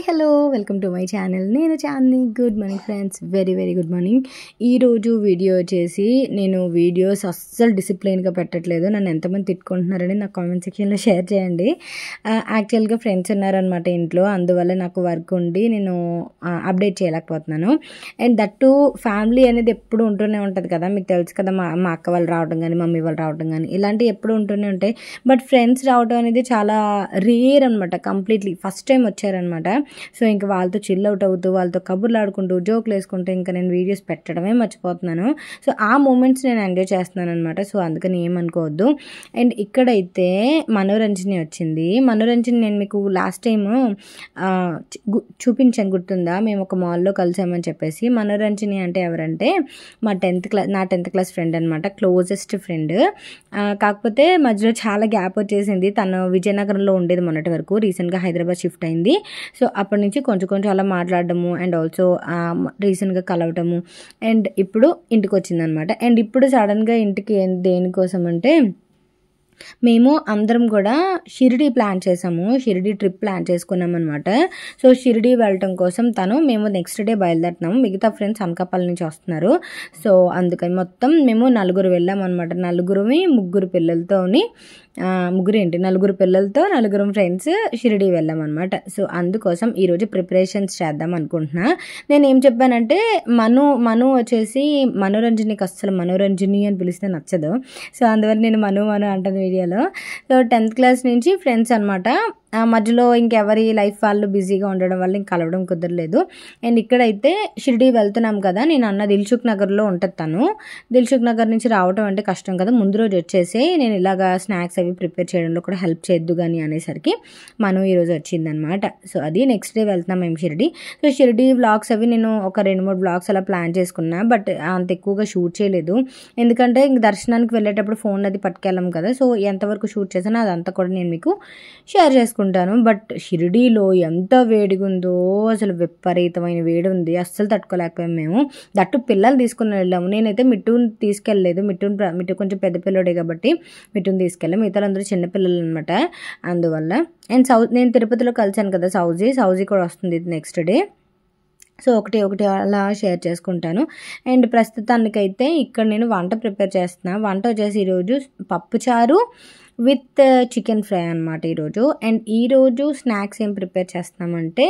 Hi hello welcome to my channel. నేను Chandini. Good morning friends, very very good morning. ఈరోజు video వచ్చేసి నేను videos అస్సలు డిసిప్లైన్గా పెట్టట్లేదు. నన్ను ఎంతమంది తిట్టుకుంటున్నారని నాకు కామెంట్ సెక్షన్లో షేర్ చేయండి. యాక్చువల్గా ఫ్రెండ్స్ ఉన్నారనమాట ఇంట్లో, అందువల్ల నాకు వర్క్ ఉండి నేను అప్డేట్ చేయలేకపోతున్నాను. అండ్ దట్టు ఫ్యామిలీ అనేది ఎప్పుడు ఉంటూనే ఉంటుంది కదా, మీకు తెలుసు కదా. మా అక్క వాళ్ళు రావడం కానీ, మమ్మీ వాళ్ళు రావడం కానీ ఇలాంటివి ఎప్పుడు ఉంటూనే ఉంటాయి. బట్ ఫ్రెండ్స్ రావడం అనేది చాలా రేర్ అనమాట. కంప్లీట్లీ ఫస్ట్ టైం వచ్చారనమాట. సో ఇంకా వాళ్ళతో చిల్ అవుట్ అవుతూ, వాళ్ళతో కబుర్లు ఆడుకుంటూ, జోకులు వేసుకుంటూ ఇంకా నేను వీడియోస్ పెట్టడమే మర్చిపోతున్నాను. సో ఆ మూమెంట్స్ నేను ఎంజాయ్ చేస్తున్నాను అనమాట. సో అందుకని ఏమనుకోవద్దు. అండ్ ఇక్కడైతే మనోరంజని వచ్చింది. మనోరంజని నేను మీకు లాస్ట్ టైం చూపించాను, గుర్తుందా? మేము ఒక మాల్లో కలిసామని చెప్పేసి. మనోరంజని అంటే ఎవరంటే నా 10th క్లాస్ ఫ్రెండ్ అనమాట, క్లోజెస్ట్ ఫ్రెండ్. కాకపోతే మధ్యలో చాలా గ్యాప్ వచ్చేసింది. తను విజయనగరంలో ఉండేది మొన్నటి వరకు, రీసెంట్గా హైదరాబాద్ షిఫ్ట్ అయింది. సో అప్పటి నుంచి కొంచెం అలా మాట్లాడడము అండ్ ఆల్సో రీసెంట్గా కలవటము అండ్ ఇప్పుడు ఇంటికి వచ్చిందనమాట. అండ్ ఇప్పుడు సడన్గా ఇంటికి దేనికోసం అంటే మేము అందరం కూడా షిరిడి ప్లాన్ చేసాము, షిరిడి ట్రిప్ ప్లాన్ చేసుకున్నాం అనమాట. సో షిరిడి వెళ్ళటం కోసం మేము నెక్స్ట్ డే బయలుదేరుతున్నాము. మిగతా ఫ్రెండ్స్ అనకాపల్లి నుంచి వస్తున్నారు. సో అందుకని మొత్తం మేము 4 వెళ్ళాం అనమాట. 4 పిల్లలతోని నలుగురు పిల్లలతో 4 ఫ్రెండ్స్ షిరిడి వెళ్ళాం అనమాట. సో అందుకోసం ఈరోజు ప్రిపరేషన్స్ చేద్దాం అనుకుంటున్నా. నేను ఏం చెప్పానంటే మను వచ్చేసి మనోరంజనికి అస్సలు మనోరంజని అని పిలిస్తే నచ్చదు. సో అందువల్ల నేను మను అంటాను వీడియోలో. సో 10th క్లాస్ నుంచి ఫ్రెండ్స్ అనమాట. మధ్యలో ఇంకెవరి లైఫ్ వాళ్ళు బిజీగా ఉండడం వల్ల ఇంక కలవడం కుదరలేదు. అండ్ ఇక్కడైతే షిరిడి వెళ్తున్నాం కదా, నేను అన్న దిల్సుఖ్ నగర్లో ఉంటుంది తను. దిల్సుఖ్ నగర్ నుంచి రావడం అంటే కష్టం కదా, ముందు రోజు వచ్చేసి నేను ఇలాగా స్నాక్స్ అవి ప్రిపేర్ చేయడంలో కూడా హెల్ప్ చేద్దు కానీ అనేసరికి మనం ఈరోజు వచ్చిందనమాట. సో అది నెక్స్ట్ డే వెళ్తున్నాం మేము షిరిడి. సో షిరిడి వ్లాగ్స్ అవి నేను ఒక 2-3 వ్లాగ్స్ అలా ప్లాన్ చేసుకున్నా. బట్ అంత ఎక్కువగా షూట్ చేయలేదు, ఎందుకంటే ఇంక దర్శనానికి వెళ్ళేటప్పుడు ఫోన్ అది పట్టుకెళ్ళాం కదా. సో ఎంతవరకు షూట్ చేసానో అదంతా కూడా నేను మీకు షేర్ చేసుకుంటాను. బట్ షిరిడీలో ఎంత వేడిగా ఉందో, అసలు విపరీతమైన వేడి ఉంది, అస్సలు తట్టుకోలేకపోయాం మేము. దట్టు పిల్లలు తీసుకుని వెళ్ళాము. నేనైతే మిట్టుని తీసుకెళ్ళలేదు. మిట్టు కొంచెం పెద్ద పిల్లడే కాబట్టి మిట్టుని తీసుకెళ్ళాం. మిగతా అందరూ చిన్నపిల్లలు అనమాట. అందువల్ల అండ్ నేను తిరుపతిలో కలిసాను కదా సౌజీ కూడా వస్తుంది నెక్స్ట్ డే. సో ఒకటి అలా షేర్ చేసుకుంటాను. అండ్ ప్రస్తుతానికైతే ఇక్కడ నేను వంట ప్రిపేర్ చేస్తున్నా. వంట వచ్చేసి ఈరోజు పప్పుచారు విత్ చికెన్ ఫ్రై అనమాట ఈరోజు. అండ్ ఈరోజు స్నాక్స్ ఏం ప్రిపేర్ చేస్తున్నామంటే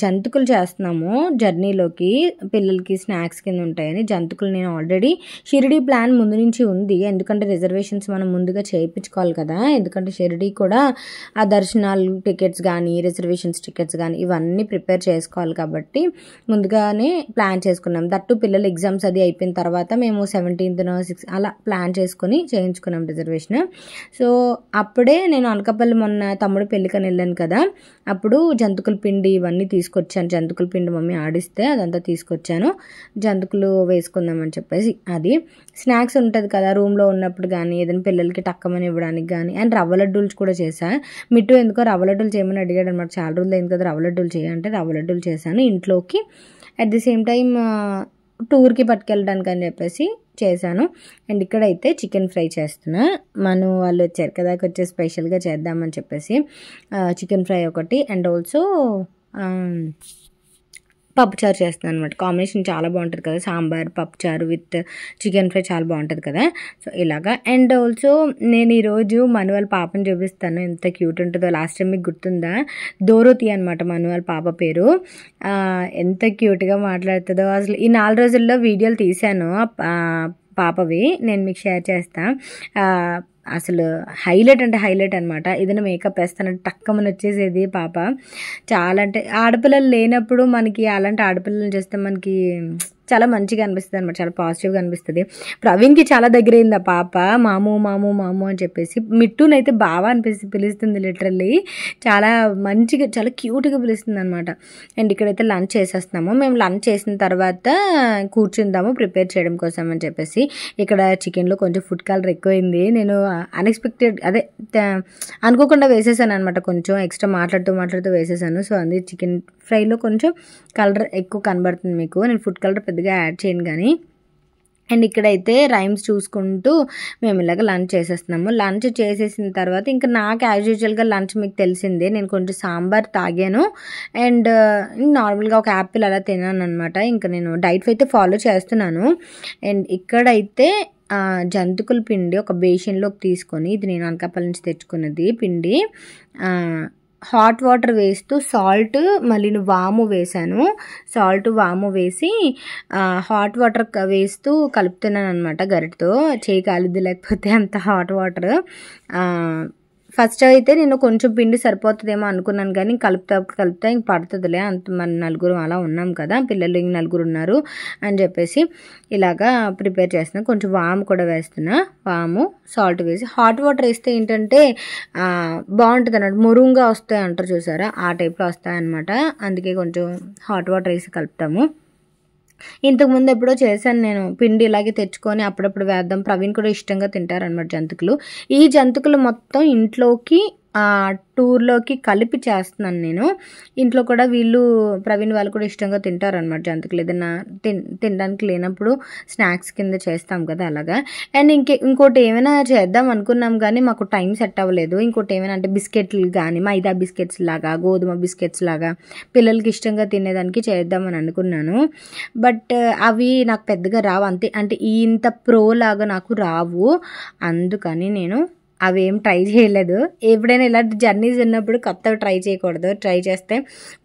జంతికలు చేస్తున్నాము. జర్నీలోకి పిల్లలకి స్నాక్స్ కింద ఉంటాయని జంతికలు. నేను ఆల్రెడీ షిరిడి ప్లాన్ ముందు నుంచి ఉంది, ఎందుకంటే రిజర్వేషన్స్ మనం ముందుగా చేయించుకోవాలి కదా. ఎందుకంటే షిరిడి కూడా ఆ దర్శనాలు టికెట్స్ కానీ, రిజర్వేషన్స్ టికెట్స్ కానీ ఇవన్నీ ప్రిపేర్ చేసుకోవాలి కాబట్టి ముందుగానే ప్లాన్ చేసుకున్నాం. దట్టు పిల్లల ఎగ్జామ్స్ అది అయిపోయిన తర్వాత మేము 17th 6 అలా ప్లాన్ చేసుకొని చేయించుకున్నాం రిజర్వేషన్. సో అప్పుడే నేను అనకాపల్లి మొన్న తమ్ముడు పెళ్ళికని వెళ్ళాను కదా, అప్పుడు జంతికల పిండి ఇవన్నీ తీసుకొచ్చాను. జంతికల పిండి మమ్మీ ఆడిస్తే అదంతా తీసుకొచ్చాను, జంతికలు వేసుకుందామని చెప్పేసి. అది స్నాక్స్ ఉంటుంది కదా రూమ్లో ఉన్నప్పుడు కానీ, ఏదైనా పిల్లలకి టక్కమని ఇవ్వడానికి కానీ. అండ్ రవ్వ లడ్డూలు కూడా చేశా. మిట్టు ఎందుకో రవ్వ లడ్డూలు చేయమని అడిగాడు అనమాట. చాలా రోజులు అయింది కదా రవ్వ లడ్డూలు చేయాలంటే రవ్వ లడ్డూలు చేశాను ఇంట్లోకి. అట్ ది సేమ్ టైం టూర్కి పట్టుకెళ్ళడానికి అని చెప్పేసి చేశాను. అండ్ ఇక్కడైతే చికెన్ ఫ్రై చేస్తున్నా. వాళ్ళు వచ్చారు కదా, వచ్చే స్పెషల్గా చేద్దామని చెప్పేసి చికెన్ ఫ్రై ఒకటి అండ్ ఆల్సో పప్పుచారు చేస్తున్నాను అనమాట. కాంబినేషన్ చాలా బాగుంటుంది కదా, సాంబార్ పప్పుచారు విత్ చికెన్ ఫ్రై చాలా బాగుంటుంది కదా. సో ఇలాగా. అండ్ ఆల్సో నేను ఈరోజు మను వాళ్ళ పాపని చూపిస్తాను, ఎంత క్యూట్ ఉంటుందో. లాస్ట్ టైం మీకు గుర్తుందా, డోరోతి అనమాట మను వాళ్ళ పాప పేరు. ఎంత క్యూట్గా మాట్లాడుతుందో అసలు. ఈ 4 రోజుల్లో వీడియోలు తీశాను పాపవి, నేను మీకు షేర్ చేస్తా. అసలు హైలైట్ అనమాట. ఏదైనా మేకప్ వేస్తానంటే టక్కమని వచ్చేసేది పాప. చాలా అంటే ఆడపిల్లలు లేనప్పుడు మనకి అలాంటి ఆడపిల్లలు చేస్తే మనకి చాలా మంచిగా అనిపిస్తుంది అనమాట, చాలా పాజిటివ్గా అనిపిస్తుంది. ప్రవీణ్కి చాలా దగ్గరైంది ఆ పాప. మాము అని చెప్పేసి. మిట్టునైతే బాగా పిలుస్తుంది లిటరల్లీ. చాలా మంచిగా చాలా క్యూట్గా పిలుస్తుంది అనమాట. అండ్ ఇక్కడైతే లంచ్ చేసేస్తున్నాము. మేము లంచ్ చేసిన తర్వాత కూర్చుందాము ప్రిపేర్ చేయడం కోసం అని చెప్పేసి. ఇక్కడ చికెన్లో కొంచెం ఫుడ్ కలర్ ఎక్కువైంది. నేను అన్ఎక్స్పెక్టెడ్ అనుకోకుండా వేసేసాను అనమాట, కొంచెం ఎక్స్ట్రా మాట్లాడుతూ వేసేసాను. సో అందుకే చికెన్ ఫ్రైలో కొంచెం కలర్ ఎక్కువ కనబడుతుంది మీకు. నేను ఫుడ్ కలర్ పెద్దగా యాడ్ చేయను కానీ అండ్ ఇక్కడైతే రైమ్స్ చూసుకుంటూ మేము ఇలాగ లంచ్ చేసేస్తున్నాము. లంచ్ చేసేసిన తర్వాత ఇంకా నాకు యాజ్ యూజువల్గా లంచ్ మీకు తెలిసిందే, నేను కొంచెం సాంబార్ తాగాను అండ్ నార్మల్గా ఒక యాపిల్ అలా తిన్నాను అనమాట. ఇంకా నేను డైట్ అయితే ఫాలో చేస్తున్నాను. అండ్ ఇక్కడైతే జంతికల పిండి ఒక బేషన్లోకి తీసుకొని, ఇది నేను అనకాపల్లి నుంచి తెచ్చుకున్నది పిండి, హాట్ వాటర్ వేస్తూ సాల్ట్ మళ్ళీ వాము వేసాను. సాల్ట్ వాము వేసి హాట్ వాటర్ వేస్తూ కలుపుతున్నాను అనమాట గరిటతో. చేయి కాలిద్ది లేకపోతే అంత హాట్ వాటర్. ఫస్ట్ అయితే నేను కొంచెం పిండి సరిపోతుందేమో అనుకున్నాను, కానీ కలుపుతా ఇంక పడుతుందిలే, అంత మన నలుగురు అలా ఉన్నాం కదా, పిల్లలు ఇంక నలుగురు ఉన్నారు అని చెప్పేసి ఇలాగా ప్రిపేర్ చేస్తున్నాను. కొంచెం వాము కూడా వేస్తున్నా, వాము సాల్ట్ వేసి. హాట్ వాటర్ వేస్తే ఏంటంటే బాగుంటుంది అన్నమాట, మురుంగా వస్తాయి అంటారు చూసారా, ఆ టైప్లో వస్తాయి అన్నమాట. అందుకే కొంచెం హాట్ వాటర్ వేసి కలుపుతాము. ఇంతకుముందు ఎప్పుడో చేశాను నేను, పిండి ఇలాగే తెచ్చుకొని అప్పుడప్పుడు వేద్దాం. ప్రవీణ్ కూడా ఇష్టంగా తింటారనమాట జంతికలు. ఈ జంతికలు మొత్తం ఇంట్లోకి టూర్లోకి కలిపి చేస్తున్నాను నేను. ఇంట్లో కూడా వీళ్ళు ప్రవీణ్ వాళ్ళు కూడా ఇష్టంగా తింటారనమాట జంతికలు. ఏదైనా తినడానికి లేనప్పుడు స్నాక్స్ కింద చేస్తాం కదా అలాగా. అండ్ ఇంకోటి ఏమైనా చేద్దాం అనుకున్నాం కానీ మాకు టైం సెట్ అవ్వలేదు. ఇంకోటి ఏమైనా అంటే బిస్కెట్లు కానీ, మైదా బిస్కెట్స్ లాగా, గోధుమ బిస్కెట్స్ లాగా పిల్లలకి ఇష్టంగా తినేదానికి చేద్దామని అనుకున్నాను. బట్ అవి నాకు పెద్దగా రావు, అంతే అంటే ఇంత ప్రో లాగా నాకు రావు. అందుకని నేను అవేం ట్రై చేయలేదు. ఎప్పుడైనా ఇలాంటి జర్నీస్ ఉన్నప్పుడు కొత్తవి ట్రై చేయకూడదు, ట్రై చేస్తే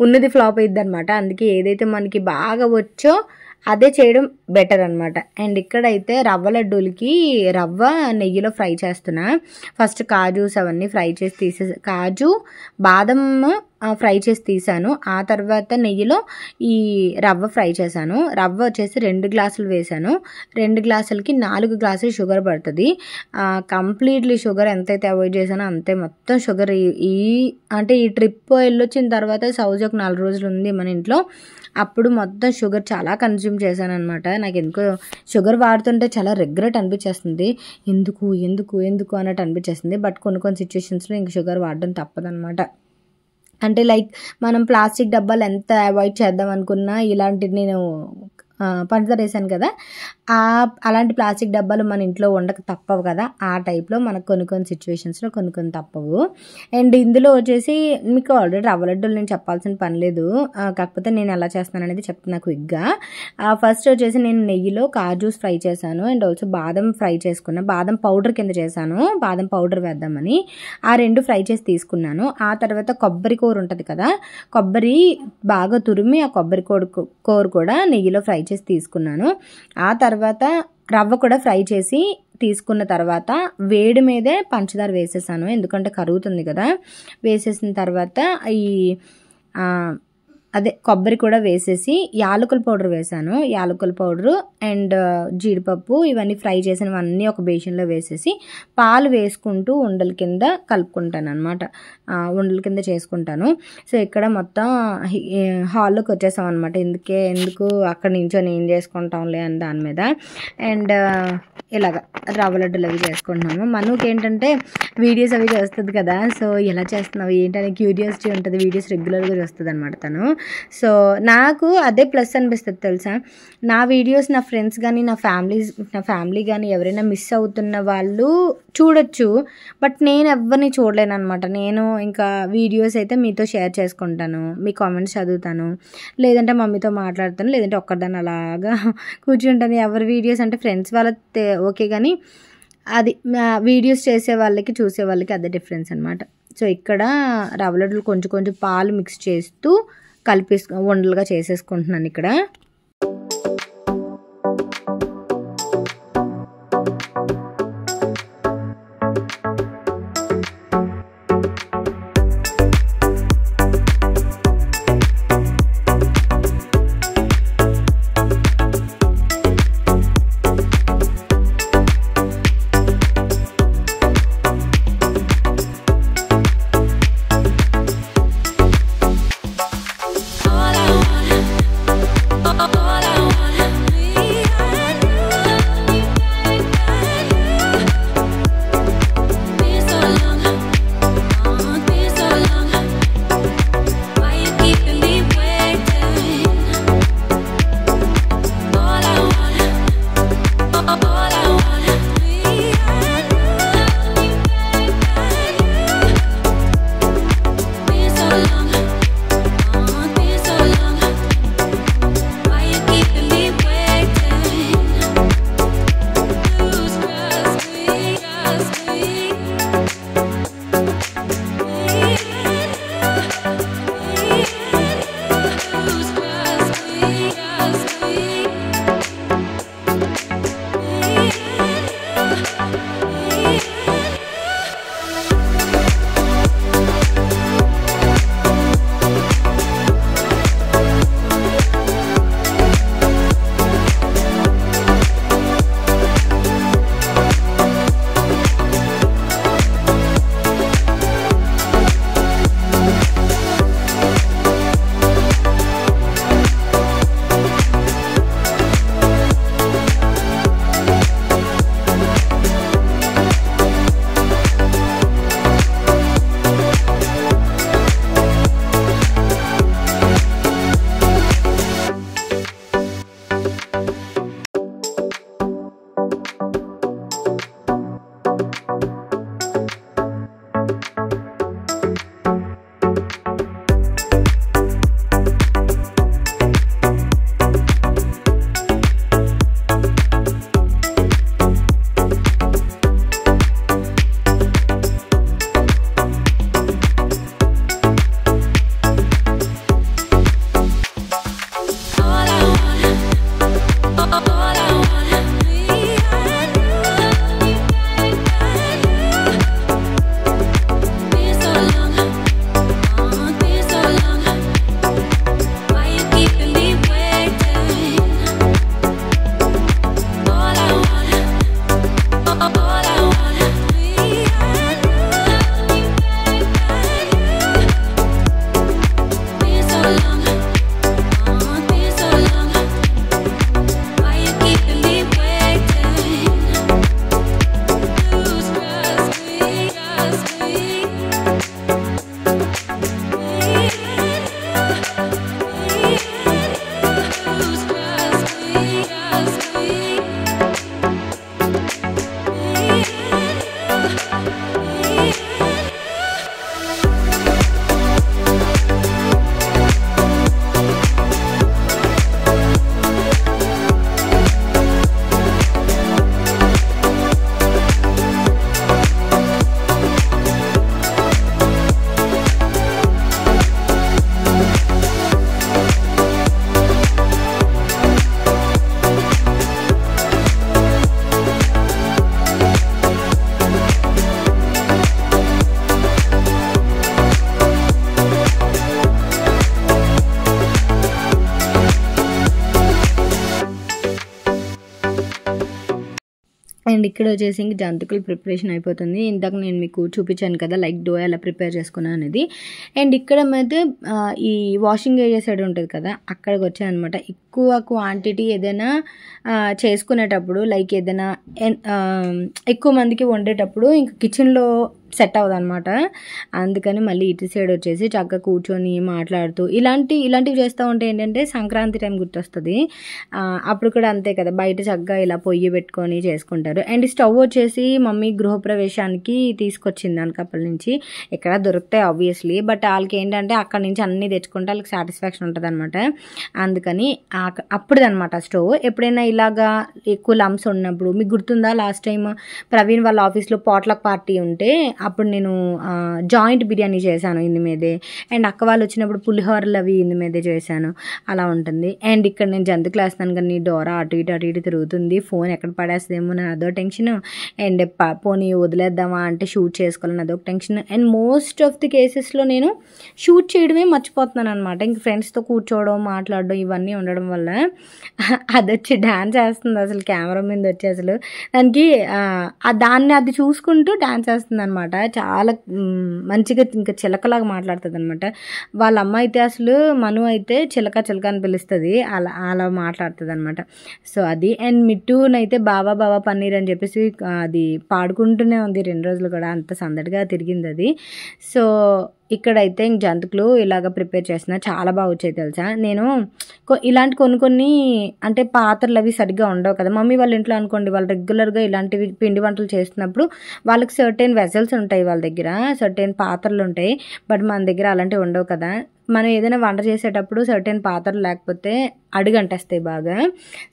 ఉన్నది ఫ్లాప్ అయ్యిద్ది అనమాట. అందుకే ఏదైతే మనకి బాగా వచ్చో అదే చేయడం బెటర్ అనమాట. అండ్ ఇక్కడైతే రవ్వ లడ్డూలకి రవ్వ నెయ్యిలో ఫ్రై చేస్తున్నా. ఫస్ట్ కాజూస్ అవన్నీ ఫ్రై చేసి కాజు బాదం ఫ్రై చేసి తీసాను. ఆ తర్వాత నెయ్యిలో ఈ రవ్వ ఫ్రై చేశాను. రవ్వ వచ్చేసి 2 గ్లాసులు వేసాను. 2 గ్లాసులకి 4 గ్లాసులు షుగర్ పడుతుంది. కంప్లీట్లీ షుగర్ ఎంతైతే అవాయిడ్ చేశానో అంతే, మొత్తం షుగర్. అంటే ఈ ట్రిప్ వెళ్ళొచ్చిన తర్వాత సౌజ్ ఒక 4 రోజులు ఉంది మన ఇంట్లో, అప్పుడు మొత్తం షుగర్ చాలా కన్జ్యూమ్ చేశాను అనమాట. నాకు ఎందుకో షుగర్ వాడుతుంటే చాలా రిగ్రెట్ అనిపించేస్తుంది, ఎందుకు ఎందుకు ఎందుకు అన్నట్టు అనిపించేస్తుంది. బట్ కొన్ని సిచ్యువేషన్స్లో ఇంక షుగర్ వాడడం తప్పదనమాట. అంటే లైక్ మనం ప్లాస్టిక్ డబ్బాలు ఎంత అవాయిడ్ చేద్దాం అనుకున్నా, ఇలాంటివి నేను పంచదార వేసాను కదా, అలాంటి ప్లాస్టిక్ డబ్బాలు మన ఇంట్లో ఉండక తప్పవు కదా, ఆ టైప్లో మనకు కొన్ని సిచ్యువేషన్స్లో కొన్ని తప్పవు. అండ్ ఇందులో వచ్చేసి మీకు ఆల్రెడీ రవ్వ లడ్డూలు నేను చెప్పాల్సిన పని లేదు, కాకపోతే నేను ఎలా చేస్తాను అనేది చెప్తున్నా క్విక్గా. ఫస్ట్ వచ్చేసి నేను నెయ్యిలో కాజూస్ ఫ్రై చేశాను అండ్ ఆల్సో బాదం ఫ్రై చేసుకున్నాను. బాదం పౌడర్ కింద చేశాను, బాదం పౌడర్ వేద్దామని. ఆ 2 ఫ్రై చేసి తీసుకున్నాను. ఆ తర్వాత కొబ్బరి కూర ఉంటుంది కదా, కొబ్బరి బాగా తురిమి ఆ కొబ్బరి కూర కూడా నెయ్యిలో ఫ్రై చేసి తీసుకున్నాను. ఆ తర్వాత రవ్వ కూడా ఫ్రై చేసి తీసుకున్న తర్వాత వేడి మీదే పంచదార వేసేసాను, ఎందుకంటే కరుగుతుంది కదా. వేసేసిన తర్వాత అదే కొబ్బరి కూడా వేసేసి యాలకుల పౌడర్ వేసాను. యాలకుల పౌడరు అండ్ జీడిపప్పు ఇవన్నీ ఫ్రై చేసినవన్నీ ఒక బేషన్లో వేసేసి పాలు వేసుకుంటూ ఉండల కింద కలుపుకుంటాను అనమాట, ఉండల కింద చేసుకుంటాను. సో ఇక్కడ మొత్తం హాల్లోకి వచ్చేసాం అనమాట. ఎందుకు అక్కడ నించొని ఏం చేసుకుంటాంలే అని దాని మీద. అండ్ ఇలాగ రవ్వ లడ్డూలు అవి చేసుకుంటున్నాము. మనకి ఏంటంటే వీడియోస్ అవి చేస్తుంది కదా, సో ఎలా చేస్తున్నావు ఏంటనే క్యూరియాసిటీ ఉంటుంది, వీడియోస్ రెగ్యులర్గా చూస్తుంది అనమాట తను. సో నాకు అదే ప్లస్ అనిపిస్తుంది తెలుసా, నా వీడియోస్ నా ఫ్రెండ్స్ కానీ నా ఫ్యామిలీ కానీ ఎవరైనా మిస్ అవుతున్న వాళ్ళు చూడొచ్చు, బట్ నేను ఎవరిని చూడలేను అనమాట. నేను ఇంకా వీడియోస్ అయితే మీతో షేర్ చేసుకుంటాను, మీ కామెంట్స్ చదువుతాను, లేదంటే మమ్మీతో మాట్లాడతాను, లేదంటే ఒక్కదాన్ని అలాగా కూర్చుంటాను. ఎవరి వీడియోస్ అంటే ఫ్రెండ్స్ వాళ్ళ ఓకే, కానీ అది వీడియోస్ చేసే వాళ్ళకి చూసే వాళ్ళకి అదే డిఫరెన్స్ అనమాట. సో ఇక్కడ రవ్వ లడ్డూలు కొంచెం పాలు మిక్స్ చేస్తూ ఉండలుగా చేసేసుకుంటున్నాను ఇక్కడ. అండ్ ఇక్కడ వచ్చేసి ఇంక జంతికలు ప్రిపరేషన్ అయిపోతుంది. ఇందాక నేను మీకు చూపించాను కదా లైక్ డో ఎలా ప్రిపేర్ చేసుకున్నాను అనేది. అండ్ ఇక్కడ అయితే ఈ వాషింగ్ ఏరియా సైడ్ ఉంటుంది కదా అక్కడికి వచ్చాయన్నమాట. ఎక్కువ క్వాంటిటీ ఏదైనా చేసుకునేటప్పుడు లైక్ ఏదైనా ఎక్కువ మందికి వండేటప్పుడు ఇంకా కిచెన్లో సెట్ అవ్వదు అనమాట. అందుకని మళ్ళీ ఇటు సైడ్ వచ్చేసి చక్కగా కూర్చొని మాట్లాడుతూ ఇలాంటివి చేస్తూ ఉంటే ఏంటంటే సంక్రాంతి టైం గుర్తొస్తుంది. అప్పుడు కూడా అంతే కదా, బయట చక్కగా ఇలా పొయ్యి పెట్టుకొని చేసుకుంటారు. అండ్ స్టవ్ వచ్చేసి మమ్మీ గృహప్రవేశానికి తీసుకొచ్చింది అనకాపల్లి నుంచి. ఎక్కడ దొరుకుతాయి ఆబ్వియస్లీ, బట్ వాళ్ళకి ఏంటంటే అక్కడి నుంచి అన్నీ తెచ్చుకుంటే వాళ్ళకి సాటిస్ఫాక్షన్ ఉంటుంది అనమాట. అందుకని అప్పుడుదనమాట స్టవ్. ఎప్పుడైనా ఇలాగా ఎక్కువ లంప్స్ ఉన్నప్పుడు మీకు గుర్తుందా, లాస్ట్ టైం ప్రవీణ్ వాళ్ళ ఆఫీస్లో పాట్లక్ పార్టీ ఉంటే అప్పుడు నేను జాయింట్ బిర్యానీ చేశాను ఇందు మీదే. అండ్ అక్క వాళ్ళు వచ్చినప్పుడు పులిహోరలు అవి ఇందు మీదే చేశాను. అలా ఉంటుంది. అండ్ ఇక్కడ నేను జంతికలు వేస్తాను కానీ డోరా అటు ఇటు తిరుగుతుంది. ఫోన్ ఎక్కడ పడేస్తుందేమో నేను అదో టెన్షన్. అండ్ పోనీ వదిలేద్దామా అంటే షూట్ చేసుకోవాలని అదొక tension. And most of the కేసెస్లో నేను షూట్ చేయడమే మర్చిపోతున్నాను అనమాట. ఇంక ఫ్రెండ్స్తో కూర్చోవడం మాట్లాడడం ఇవన్నీ ఉండడం వల్ల అది వచ్చి డ్యాన్స్ వేస్తుంది అసలు కెమెరా మీద వచ్చి. అసలు దానికి దాన్ని అది చూసుకుంటూ డ్యాన్స్ వేస్తుంది అనమాట. చాలా మంచిగా ఇంకా చిలకలాగా మాట్లాడుతుంది అనమాట. వాళ్ళ అమ్మ అయితే అసలు మను అయితే చిలక అని పిలుస్తుంది, అలా మాట్లాడుతుంది అనమాట. సో అది. అండ్ మిట్టునైతే బాబా పన్నీర్ అని చెప్పేసి అది పాడుకుంటూనే ఉంది 2 రోజులు కూడా, అంత సందడిగా తిరిగింది అది. సో ఇక్కడైతే ఇంక జంతికలు ఇలాగ ప్రిపేర్ చేసిన చాలా బాగా వచ్చాయి తెలుసా. నేను ఇలాంటి కొన్ని అంటే పాత్రలు అవి సరిగ్గా ఉండవు కదా మమ్మీ వాళ్ళ ఇంట్లో అనుకోండి, వాళ్ళు రెగ్యులర్గా ఇలాంటివి పిండి వంటలు చేస్తున్నప్పుడు వాళ్ళకి సర్టెన్ వెజల్స్ ఉంటాయి, వాళ్ళ దగ్గర సర్టెన్ పాత్రలు ఉంటాయి. బట్ మన దగ్గర అలాంటివి ఉండవు కదా. మనం ఏదైనా వంట చేసేటప్పుడు సర్టెన్ పాత్రలు లేకపోతే అడుగంటేస్తాయి బాగా.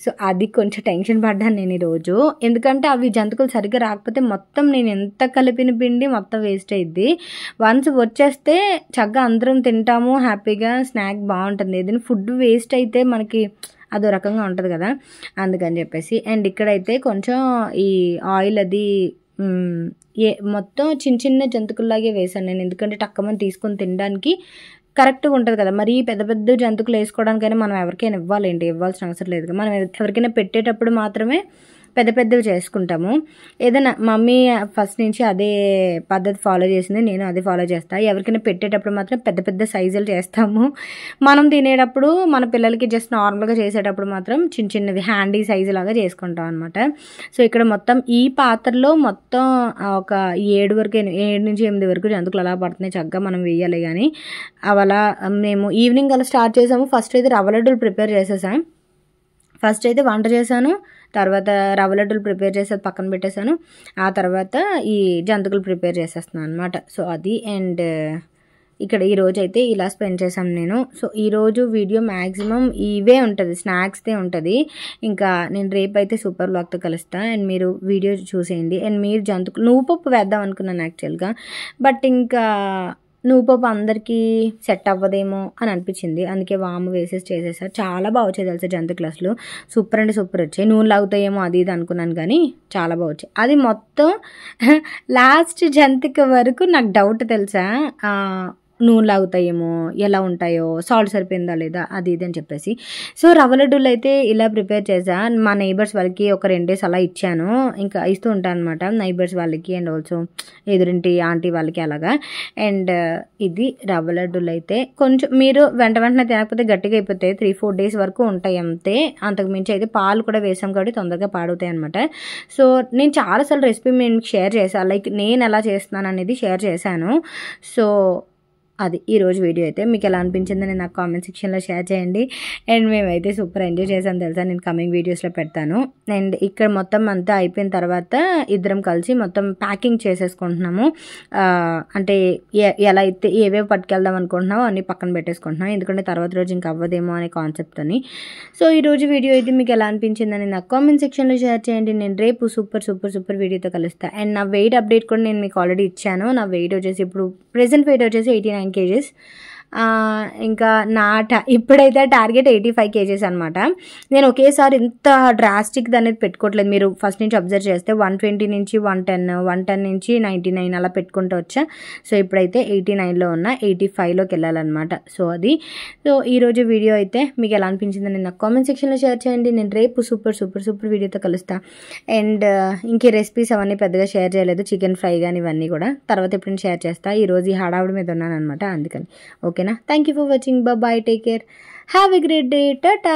సో అది కొంచెం టెన్షన్ పడ్డాను నేను ఈరోజు. ఎందుకంటే అవి జంతికలు సరిగ్గా రాకపోతే మొత్తం నేను ఎంత కలిపిన పిండి మొత్తం వేస్ట్ అయ్యిద్ది. వన్స్ వచ్చేస్తే చక్కగా అందరం తింటాము హ్యాపీగా, స్నాక్ బాగుంటుంది. ఏదైనా ఫుడ్ వేస్ట్ అయితే మనకి అదో రకంగా ఉంటుంది కదా, అందుకని చెప్పేసి. అండ్ ఇక్కడైతే కొంచెం ఈ ఆయిల్ అది మొత్తం చిన్న జంతికల్లాగే వేసాను నేను, ఎందుకంటే టక్కమని తీసుకొని తినడానికి కరెక్ట్గా ఉంటుంది కదా. మరి పెద్ద జంతికలు వేసుకోవడానికైనా మనం ఎవరికైనా ఇవ్వాల్సిన అవసరం లేదు. మనం ఎవరికైనా పెట్టేటప్పుడు మాత్రమే పెద్దవి చేసుకుంటాము. ఏదైనా మమ్మీ ఫస్ట్ నుంచి అదే పద్ధతి ఫాలో చేసింది, నేను అదే ఫాలో చేస్తాను. ఎవరికైనా పెట్టేటప్పుడు మాత్రం పెద్ద సైజులు చేస్తాము. మనం తినేటప్పుడు మన పిల్లలకి జస్ట్ నార్మల్గా చేసేటప్పుడు మాత్రం చిన్నవి హ్యాండీ సైజు లాగా చేసుకుంటాం అనమాట. సో ఇక్కడ మొత్తం ఈ పాత్రలో మొత్తం ఒక 7 నుంచి 8 వరకు జంతికలు అలా పడుతున్నాయి. చక్కగా మనం వేయాలి. కానీ అలా మేము ఈవినింగ్ అలా స్టార్ట్ చేసాము. ఫస్ట్ అయితే రవ్వ లడ్డూలు ప్రిపేర్ చేసేసాం. ఫస్ట్ అయితే వంట చేశాను, తర్వాత రవ్వ లడ్డూలు ప్రిపేర్ చేసేది పక్కన పెట్టేశాను. ఆ తర్వాత ఈ జంతికలు ప్రిపేర్ చేసేస్తున్నాను అనమాట. సో అది. అండ్ ఇక్కడ ఈరోజు అయితే ఇలా స్పెండ్ చేశాను నేను. సో ఈరోజు వీడియో మ్యాక్సిమం ఇవే ఉంటుంది, స్నాక్స్దే ఉంటుంది. ఇంకా నేను రేపు అయితే సూపర్ బ్లాగ్తో కలుస్తాను. అండ్ మీరు వీడియో చూసేయండి. అండ్ మీరు నువ్వు పప్పు వేద్దాం అనుకున్నాను యాక్చువల్గా, బట్ ఇంకా నువ్వుపప్పు అందరికీ సెట్ అవ్వదేమో అని అనిపించింది. అందుకే వాము వేసేసి చేసేసా. చాలా బాగా వచ్చాయి తెలుసా జంతు క్లాసులు. సూపర్ అంటే సూపర్ వచ్చాయి. నూనె లాగుతాయేమో అది ఇది అనుకున్నాను కానీ చాలా బాగా వచ్చాయి. అది మొత్తం లాస్ట్ జంతిక వరకు నాకు డౌట్ తెలుసా, నూనె లాగుతాయేమో, ఎలా ఉంటాయో, సాల్ట్ సరిపోయిందా లేదా, అది ఇది అని చెప్పేసి. సో రవ్వ లడ్డూలు అయితే ఇలా ప్రిపేర్ చేసా. మా నైబర్స్ వాళ్ళకి ఒక 2 days అలా ఇచ్చాను. ఇంకా ఇస్తూ ఉంటాను అనమాట నైబర్స్ వాళ్ళకి అండ్ ఆల్సో ఎదురింటి ఆంటీ వాళ్ళకి అలాగా. అండ్ ఇది రవ్వ లడ్డూలు అయితే కొంచెం మీరు వెంటనే తినకపోతే గట్టిగా అయిపోతాయి. 3-4 days వరకు ఉంటాయి అంతే. అంతకు మించి అయితే పాలు కూడా వేసాం కాబట్టి తొందరగా పాడవుతాయి అనమాట. సో నేను చాలాసార్లు రెసిపీ మీకు షేర్ చేశాను, లైక్ నేను ఎలా చేస్తున్నాను అనేది షేర్ చేశాను. సో అది ఈరోజు వీడియో అయితే మీకు ఎలా అనిపించిందని నాకు కామెంట్ సెక్షన్లో షేర్ చేయండి. అండ్ మేమైతే సూపర్ ఎంజాయ్ చేసాం తెలుసా. నేను కమింగ్ వీడియోస్లో పెడతాను. అండ్ ఇక్కడ మొత్తం అంతా అయిపోయిన తర్వాత ఇద్దరం కలిసి మొత్తం ప్యాకింగ్ చేసేసుకుంటున్నాము. అంటే ఎలా అయితే ఏవేవి పట్టుకెళ్దాం అనుకుంటున్నామో అన్నీ పక్కన పెట్టేసుకుంటున్నాం, ఎందుకంటే తర్వాత రోజు ఇంకా అవ్వదేమో అనే కాన్సెప్ట్తోని. సో ఈరోజు వీడియో అయితే మీకు ఎలా అనిపించిందని నాకు కామెంట్ సెక్షన్లో షేర్ చేయండి. నేను రేపు సూపర్ వీడియోతో కలుస్తాను. అండ్ నా వెయిట్ అప్డేట్ కూడా నేను మీకు ఆల్రెడీ ఇచ్చాను. నా వెయిట్ వచ్చేసి ఇప్పుడు ప్రెజెంట్ వెయిట్ వచ్చేసి 89 kgs. ఇంకా ఇప్పుడైతే టార్గెట్ 85 kgs అనమాట. నేను ఒకేసారి ఇంత డ్రాస్టిక్ అనేది పెట్టుకోవట్లేదు. మీరు ఫస్ట్ నుంచి అబ్జర్వ్ చేస్తే 120 నుంచి 110 నుంచి 99 అలా పెట్టుకుంటూ వచ్చా. సో ఇప్పుడైతే 89లో ఉన్నా, 85లోకి వెళ్ళాలన్నమాట. సో ఈరోజు వీడియో అయితే మీకు ఎలా అనిపించిందని నాకు కామెంట్ సెక్షన్లో షేర్ చేయండి. నేను రేపు సూపర్ వీడియోతో కలుస్తాను. అండ్ ఇంకే రెసిపీస్ అవన్నీ పెద్దగా షేర్ చేయలేదు, చికెన్ ఫ్రై కానీ ఇవన్నీ కూడా తర్వాత ఎప్పుడైనా షేర్ చేస్తాను. ఈరోజు ఈ హడావుడి మీద ఉన్నాను అనమాట, అందుకని. ఓకేనా? Thank you for watching. Bye, take care, have a great day, Tata.